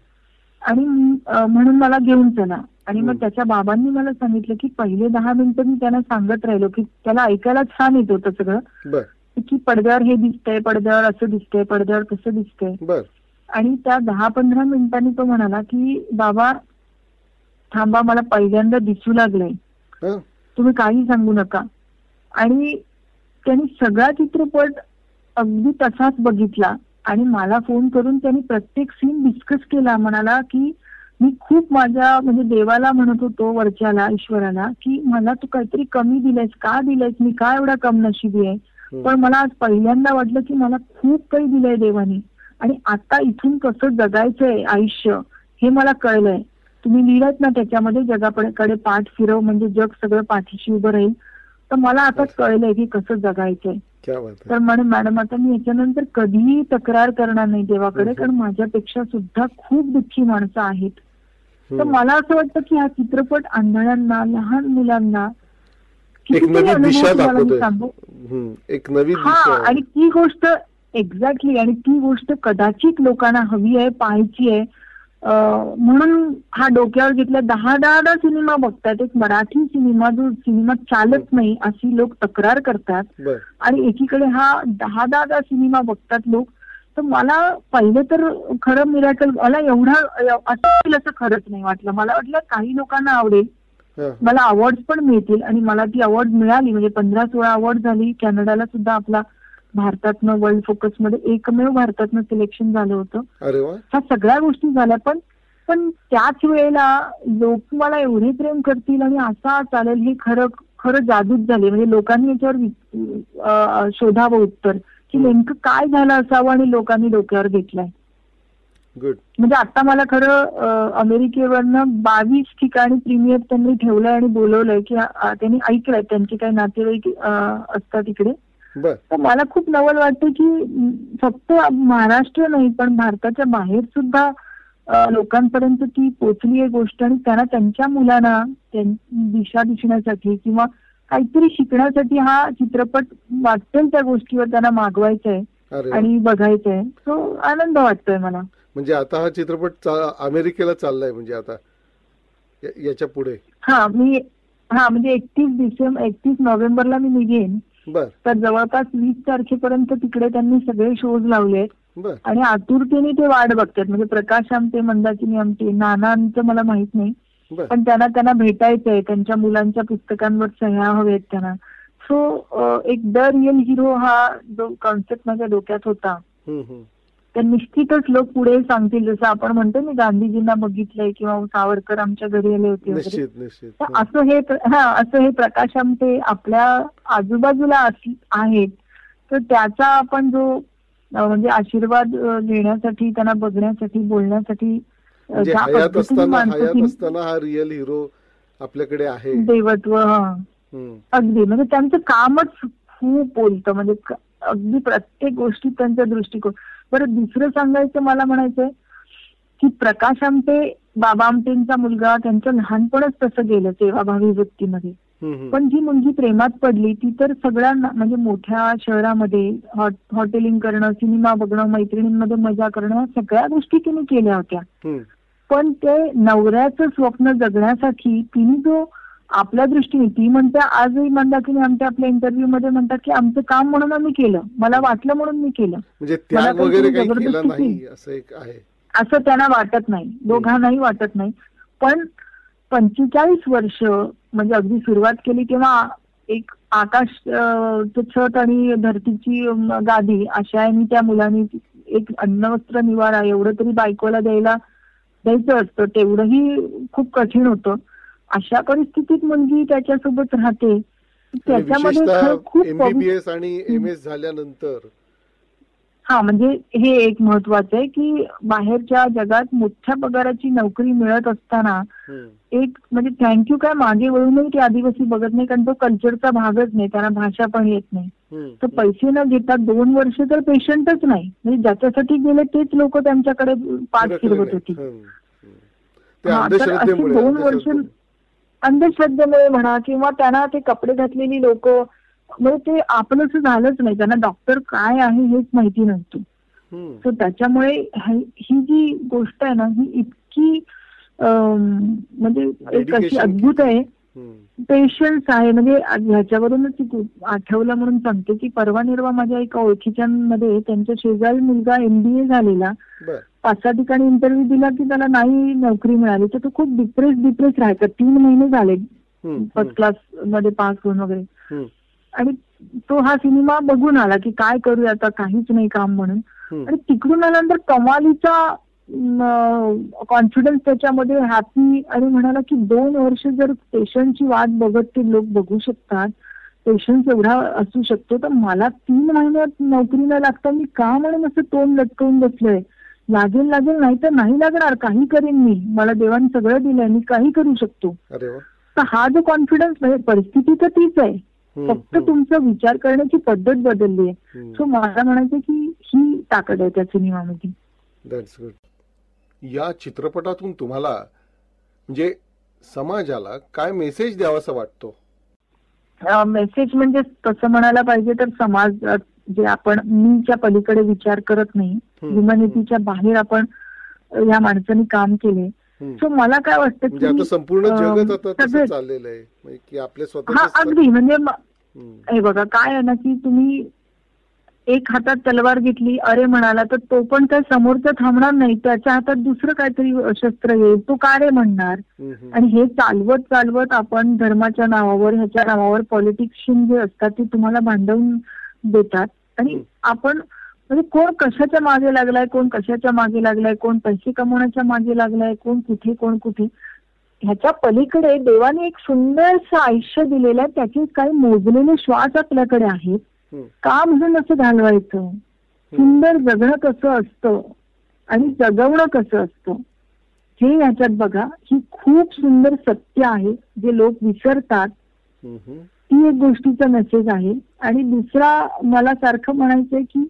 आणि म्हणून मला घेऊन चला. आणि मग त्याच्या बाबांनी मला सांगितलं की पहिले 10 मिनिटं मी त्यांना सांगत राहिलो की त्याला ऐकायला छान येत होतं सगळं की पडद्यावर हे दिसतंय, पडद्यावर असं दिसतंय, पडद्यावर कसं दिसतंय. आणि त्या 10-15 मिनिटांनी तो म्हणाला की बाबा थांबा मला पहिल्यांदा दिसू लागलंय, तुम्ही काही सांगू नका. आणि त्यांनी सगळा चित्रपट अगदी तसाच बघितला आणि मला फोन करून त्यांनी प्रत्येक सीन डिस्कस केला. म्हणाला की मी खूप माझ्या म्हणजे देवाला म्हणत होतो, वरच्याला ईश्वराला की मला तू काहीतरी कमी दिलंयस, का दिलंयस, मी का एवढा कमनशिबी आहे. पण मला आज पहिल्यांदा वाटलं की मला खूप काही दिलंय देवाने आणि आता इथून कसं जगायचंय आयुष्य हे मला कळलंय. तुम्ही लिहिलंत ना त्याच्यामध्ये जगाकडे पाठ फिरव म्हणजे जग सगळं पाठीशी उभं राहील. तर मला आता कळलंय की कसं जगायचंय. तर मॅडम आता मी याच्यानंतर कधीही तक्रार करणार नाही देवाकडे कारण माझ्यापेक्षा सुद्धा खूप दुःखी माणसं आहेत. तर मला असं वाटतं की हा चित्रपट आंधळ्यांना, लहान मुलांना एक नवी दिशा दाखवतोय, एक नवी दिशा. आणि ती गोष्ट एक्झॅक्टली आणि ती गोष्ट कदाचित लोकांना हवी आहे, पाहायची आहे म्हणून हा डोक्यावर घेतला. 10 सिनेमा बघतात. एक मराठी सिनेमा जो सिनेमा चालत नाही अशी लोक तक्रार करतात आणि एकीकडे हा 10 सिनेमा बघतात लोक. तर मला पहिलं तर खरं मिराकल मला एवढा असं खरंच नाही वाटलं. मला वाटलं काही लोकांना आवडेल, मला अवॉर्ड पण मिळतील आणि मला ती अवॉर्ड मिळाली. म्हणजे 15-16 अवॉर्ड झाली. कॅनडाला सुद्धा आपला भारतातनं वर्ल्ड फोकस मध्ये एकमेव भारतातनं सिलेक्शन झालं होतं. ह्या सगळ्या गोष्टी झाल्या. पण त्याच वेळेला लोक मला एवढे प्रेम करतील आणि असा चालेल हे खरं जादूच झाली. म्हणजे लोकांनी याच्यावर शोधावं उत्तर की नेमकं काय झालं असावं आणि लोकांनी डोक्यावर घेतलंय. म्हणजे आता मला खरं अमेरिकेवरनं 22 ठिकाणी प्रीमियर त्यांनी ठेवलंय आणि बोलवलंय की त्यांनी ऐकलंय, त्यांचे काही नातेवाईक असतात इकडे. तर मला खूप नवल वाटतं की फक्त महाराष्ट्र नाही पण भारताच्या बाहेर सुद्धा लोकांपर्यंत ती पोचली आहे गोष्ट आणि त्यांना त्यांच्या मुलांना दिशा दिसण्यासाठी किंवा काहीतरी शिकण्यासाठी हा चित्रपट वाटेल त्या गोष्टीवर त्यांना मागवायचा आहे अरे वा. आणि बघायचं आहे. तो आनंद वाटतोय मला. म्हणजे आता हा चित्रपट अमेरिकेला चाललाय म्हणजे आता याच्या पुढे. म्हणजे 31 नोव्हेंबरला मी निघेन. बर. तर जवळपास 20 तारखेपर्यंत तिकडे त्यांनी सगळे शोज लावलेत बर. आणि आतुरतेने ते वाट बघतात. म्हणजे प्रकाश आमटे, मंदाकिनी आमटे, नानांचं मला माहित नाही, बर. पण त्यांना भेटायचंय. त्यांच्या मुलांच्या पुस्तकांवर सह्या हवेत त्यांना. सो एक द रिअल हिरो हा जो कॉन्सेप्ट माझ्या डोक्यात होता, तर निश्चितच लोक पुढे सांगतील. जसं आपण म्हणतो मी गांधीजींना बघितलंय किंवा सावरकर आमच्या घरी आले होते वगैरे. निश्चित निश्चित. तर असं हे प्रकाश आमटे आपल्या आजूबाजूला आहेत. तर त्याचा आपण जो म्हणजे आशीर्वाद घेण्यासाठी, त्यांना बघण्यासाठी, बोलण्यासाठी म्हणजे ज्या हयात पद्धतीने माणसं असताना हा रिअल हिरो आपल्याकडे आहे. देवत्व अगदी म्हणजे त्यांचं कामच खूप बोलतं. म्हणजे अगदी प्रत्येक गोष्टीत त्यांचा दृष्टिकोन. बरं, दुसरं सांगायचं मला म्हणायचंय की प्रकाश आमटे, बाबा आमटेंचा मुलगा, त्यांचं लहानपणच तसं गेलं सेवाभावी वृत्तीमध्ये. पण जी मुलगी प्रेमात पडली ती तर सगळ्यांना म्हणजे मोठ्या शहरामध्ये हॉटेलिंग करणं, सिनेमा बघणं, मैत्रिणींमध्ये मजा करणं, सगळ्या गोष्टी तिने केल्या होत्या. पण ते नवऱ्याचं स्वप्न जगण्यासाठी तिने जो आपल्या दृष्टीने, ती म्हणते आजही मंदाकिनी आमच्या आपल्या इंटरव्ह्यू मध्ये म्हणतात की आमचं काम म्हणून आम्ही केलं, मला वाटलं म्हणून मी केलं, म्हणजे त्याग वगैरे काही केला नाही असं एक आहे, असं त्यांना वाटत नाही, दोघांनाही वाटत नाही. पण 45 वर्ष म्हणजे अगदी सुरुवात केली तेव्हा एक आकाश छत आणि धरतीची गादी अशा त्या मुलांनी एक अन्न वस्त्र निवारा एवढं तरी बायकोला द्यायचं असतं, तेवढंही खूप कठीण होतं. अशा परिस्थितीत मुलगी त्याच्यासोबत राहते. त्याच्यामध्ये खूप MBBS आणि MS झाल्यानंतर म्हणजे हे एक महत्वाचं आहे की बाहेरच्या जगात मोठ्या पगाराची नोकरी मिळत असताना एक म्हणजे थँक्यू काय मागे वळूनही ते आदिवासी बघत नाही, कारण तो कल्चरचा भागच नाही, त्यांना भाषा पण येत नाही. तर पैसे न घेता 2 वर्ष तर पेशंटच नाही, म्हणजे ज्याच्यासाठी गेले तेच लोक त्यांच्याकडे पाठ फिरवत होती. तर अशी 2 वर्ष अंधश्रद्धेमुळे म्हणा किंवा त्यांना ते कपडे घातलेली लोक, म्हणजे ते आपलंच झालंच नाही, त्यांना डॉक्टर काय आहे हेच माहिती नव्हतं. तर त्याच्यामुळे ही जी गोष्ट आहे ना ही इतकी म्हणजे एक अशी अद्भुत आहे, पेशन्स आहे. म्हणजे ह्याच्यावरूनच आठवलं म्हणून सांगते की परवा निर्वा माझ्या एका ओळखीच्यांमध्ये त्यांच्या शेजारी मुलगा MBA झालेला, 5-6 ठिकाणी इंटरव्ह्यू दिला की त्याला नाही नोकरी मिळाली, तर तो खूप डिप्रेस राहायचा. 3 महिने झाले फर्स्ट क्लास मध्ये पास होऊन वगैरे. आणि तो हा सिनेमा बघून आला की काय करूया आता, काहीच नाही काम म्हणून. आणि तिकडून आल्यानंतर कमालीचा कॉन्फिडन्स त्याच्यामध्ये, हॅपी, आणि म्हणाला की 2 वर्ष जर पेशंटची वाट बघत ते लोक बघू शकतात, पेशंट एवढा असू शकतो, तर मला 3 महिन्यात नोकरी न लागता मी का म्हणून असं तोंड लटकवून बसलोय. लागेल नाही तर नाही लागणार, काही करेन मी, मला देवाने सगळं दिलंय, मी काही करू शकतो. तर हा जो कॉन्फिडन्स, म्हणजे परिस्थिती तर तीच आहे, फक्त तुमचा विचार करण्याची पद्धत बदलली आहे. सो मला म्हणायचं की ही ताकद आहे त्या सिनेमामध्ये. That's good. या चित्रपटातून तुम्हाला म्हणजे समाजाला काय मेसेज द्यावासा वाटतो? मेसेज म्हणजे तसं म्हणायला पाहिजे तर समाज जे आपण मीच्या पलीकडे विचार करत नाही, ह्युमॅनिटीच्या बाहेर आपण या माणसाने काम केले. सो मला काय वाटतं की संपूर्ण जगच आता तसं चाललेलं आहे की आपले स्वतः अगदी म्हणजे हे बघा काय आहे ना की तुम्ही एक हातात तलवार घेतली, अरे म्हणाला, तर तो पण काय समोरचा थांबणार नाही, त्याच्या हातात दुसरं काहीतरी शस्त्र येईल, तो का रे म्हणणार. आणि हे चालवत आपण धर्माच्या नावावर, ह्याच्या नावावर पॉलिटिशियन जे असतात ते तुम्हाला भांडवून देतात. आणि आपण म्हणजे कोण कशाच्या मागे लागलाय, कोण कशाच्या मागे लागलाय, कोण पैसे कमवण्याच्या मागे लागलाय, कोण कुठे, ह्याच्या पलीकडे देवाने एक सुंदरसं आयुष्य दिलेलं आहे, त्याचे काही मोजलेले श्वास आपल्याकडे आहेत. का म्हणून असं घालवायचं, सुंदर जगणं कसं असतं आणि जगवणं कसं असतं हे ह्याच्यात बघा. ही खूप सुंदर सत्य आहे जे लोक विसरतात, ती एक गोष्टीचा मेसेज आहे. आणि दुसरा मला सारखं म्हणायचंय की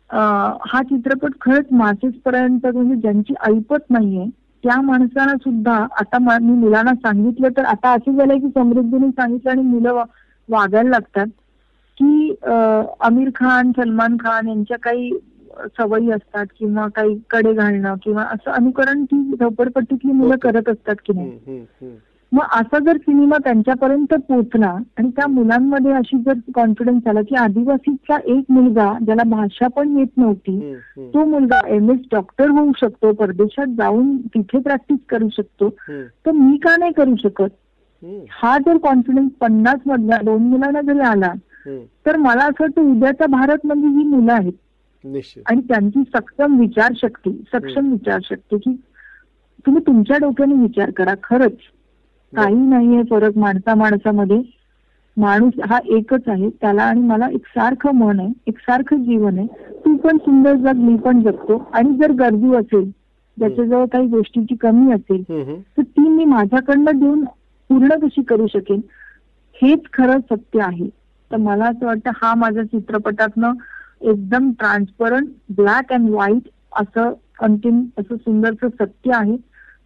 हा चित्रपट खरंच मासेस पर्यंत, म्हणजे ज्यांची ऐपत नाहीये त्या माणसाला सुद्धा आता मी मुलांना सांगितलं तर आता असं झालंय की समृद्धीने सांगितलं आणि मुलं वागायला लागतात की आमिर खान, सलमान खान यांच्या काही सवयी असतात किंवा काही कडे घालणं किंवा असं अनुकरण ती झोपडपट्टीतली मुलं करत असतात की नाही. मग असा जर सिनेमा त्यांच्यापर्यंत पोहोचला आणि त्या मुलांमध्ये अशी जर कॉन्फिडन्स आला की आदिवासीचा एक मुलगा ज्याला भाषा पण येत नव्हती तो मुलगा MS डॉक्टर होऊ शकतो, परदेशात जाऊन तिथे प्रॅक्टिस करू शकतो, तर मी का नाही करू शकत. हा जर कॉन्फिडन्स 50 मधल्या 2 मुलांना जरी आला तर मला असं वाटतं उद्याचा भारत म्हणजे ही मुलं आहेत आणि त्यांची सक्षम विचारशक्ती की तुम्ही तुमच्या डोक्याने विचार करा. खरंच काही नाहीये फरक माणसामध्ये. माणूस हा एकच आहे, त्याला आणि मला एकसारखं मन आहे, एकसारखं जीवन आहे. तू पण सुंदर जग, मी पण जगतो. आणि जर गरजू असेल, ज्याच्याजवळ काही गोष्टीची कमी असेल तर ती मी माझ्याकडनं देऊन पूर्ण कशी करू शकेन, हेच खरं सत्य आहे. तर मला असं वाटतं हा माझ्या चित्रपटातनं एकदम ट्रान्सपरंट ब्लॅक अँड व्हाईट असं अंतिम असं सुंदरचं सत्य आहे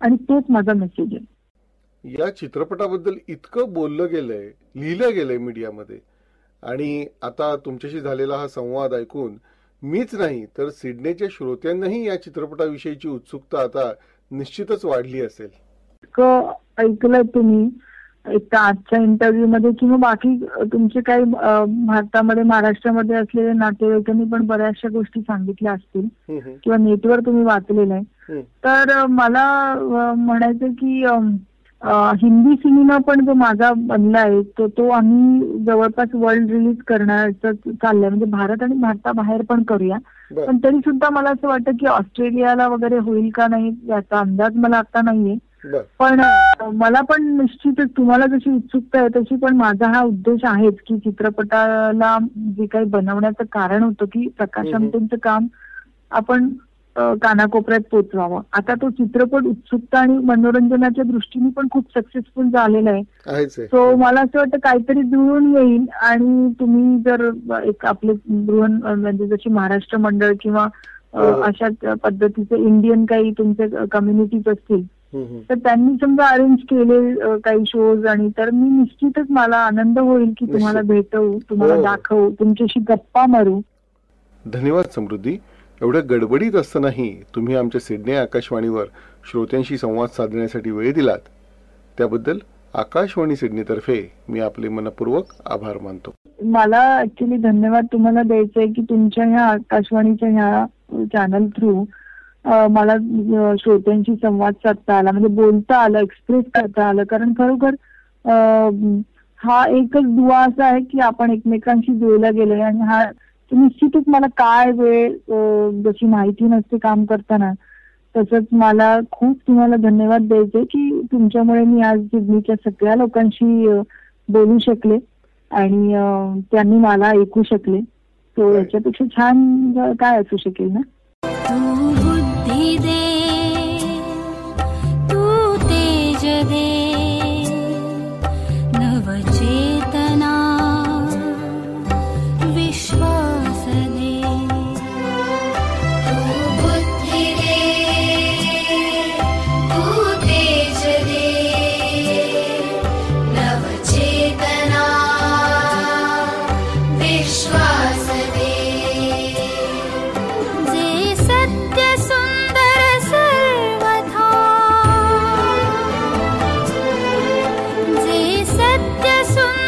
आणि तोच माझा मेसेज आहे. या चित्रपटाबद्दल इतकं बोललं गेलंय, लिहिलं गेलंय मीडियामध्ये आणि आता तुमच्याशी झालेला हा संवाद ऐकून मीच नाही तर सिडनीच्या श्रोत्यांनाही या चित्रपटाविषयीची उत्सुकता आता निश्चितच वाढली असेल. इतकं ऐकलं तुम्ही एक तर आजच्या इंटरव्ह्यू मध्ये किंवा बाकी तुमचे काही भारतामध्ये महाराष्ट्रामध्ये असलेले नातेवाईकांनी पण बऱ्याचशा गोष्टी सांगितल्या असतील किंवा नेटवर तुम्ही वाचलेलं आहे. तर मला म्हणायचं की हिंदी सिनेमा पण जो माझा बनला आहे तो आम्ही जवळपास वर्ल्ड रिलीज करण्याचं चाललंय, म्हणजे भारत आणि भारताबाहेर पण करूया. पण तरी सुद्धा मला असं वाटतं की ऑस्ट्रेलियाला वगैरे होईल का नाही याचा अंदाज मला आता नाहीये. पण मला पण निश्चितच तुम्हाला जशी उत्सुकता आहे तशी पण माझा हा उद्देश आहेच की चित्रपटाला जे काही बनवण्याचं कारण होतं की प्रकाश आमटेंचं काम आपण कानाकोपऱ्यात पोचवावं. आता तो चित्रपट उत्सुकता आणि मनोरंजनाच्या दृष्टीने पण खूप सक्सेसफुल झालेला आहे. सो मला असं वाटतं काहीतरी जुळून येईल आणि तुम्ही जर एक आपले बृहन म्हणजे जशी महाराष्ट्र मंडळ किंवा अशा पद्धतीचे इंडियन काही तुमचे कम्युनिटीज असतील तर त्यांनी समजा अरेंज केले काही शोज आणि तर मी निश्चितच मला आनंद होईल की तुम्हाला भेटवू, तुम्हाला दाखवू, तुमच्याशी गप्पा मारू. धन्यवाद समृद्धी. एवढ्या गडबडीत असतानाही तुम्ही आमच्या सिडनी आकाशवाणीवर श्रोत्यांशी संवाद साधण्यासाठी वेळ दिलात त्याबद्दल आकाशवाणी सिडनीतर्फे मी आपले मनपूर्वक आभार मानतो. मला ऍक्च्युली धन्यवाद तुम्हाला द्यायचे की तुमच्या ह्या आकाशवाणीच्या ह्या चॅनल थ्रू मला श्रोत्यांशी संवाद साधता आला, म्हणजे बोलता आलं, एक्सप्रेस करता आलं. कारण खरोखर हा एकच दुवा असा आहे की आपण एकमेकांशी जोडल्या गेलोय आणि हा निश्चितच मला काय वेळ जशी माहिती नसते काम करताना तसंच मला खूप तुम्हाला धन्यवाद द्यायचे की तुमच्यामुळे मी आज सिडनीच्या सगळ्या लोकांशी बोलू शकले आणि त्यांनी मला ऐकू शकले. तो याच्यापेक्षा छान काय असू शकेल ना. तू बुद्धी दे, तू तेज दे, नवचेतना विश्वास दे. तू बुद्धी दे, तू तेज दे, नवचेतना विश्वास दे. जे सत्य सुंदर सर्वथा, जे सत्य सुंदर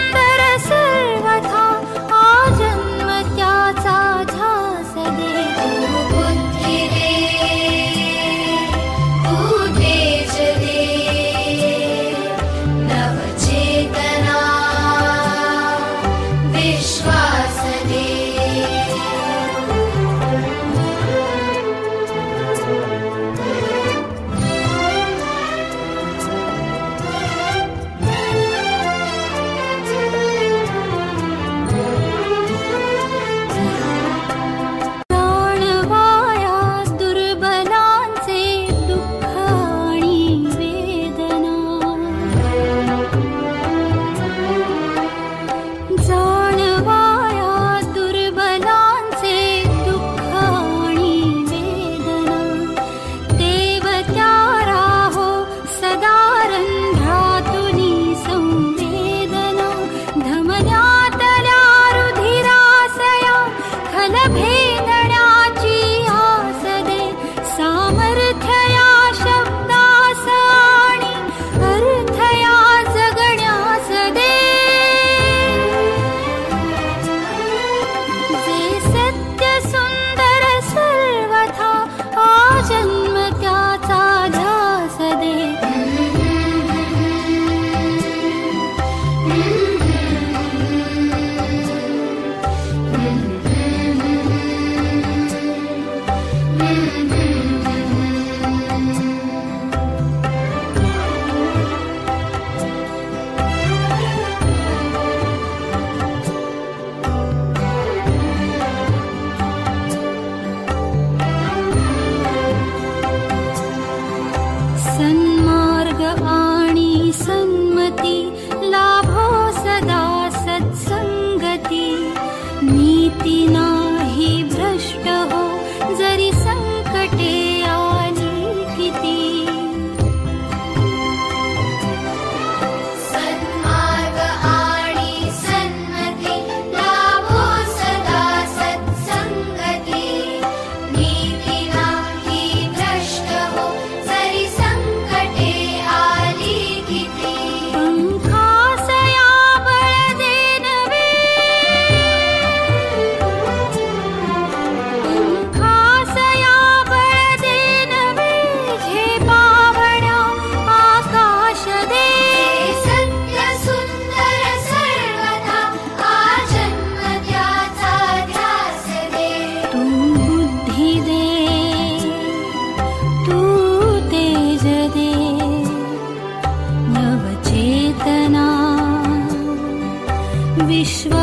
सन्मार्ग आणि सन्मती लाभो सदा सत्संगती नीती नाही भ्रष्ट हो जरी संकटे आली किती सन्मार्ग आणि सन्मती लाभो सदा सत्संगती नीती नाही भ्रष्ट हो जरी संकटे आली किती पंखासया बळ देनवे पंखासया बळ देनवे झेपावण्या आकाश दे सत्य सुंदर सर्वथा आजन्म त्याचा ध्यास दे तू बुद्धी दे तू तेज दे नवचेतना विश्व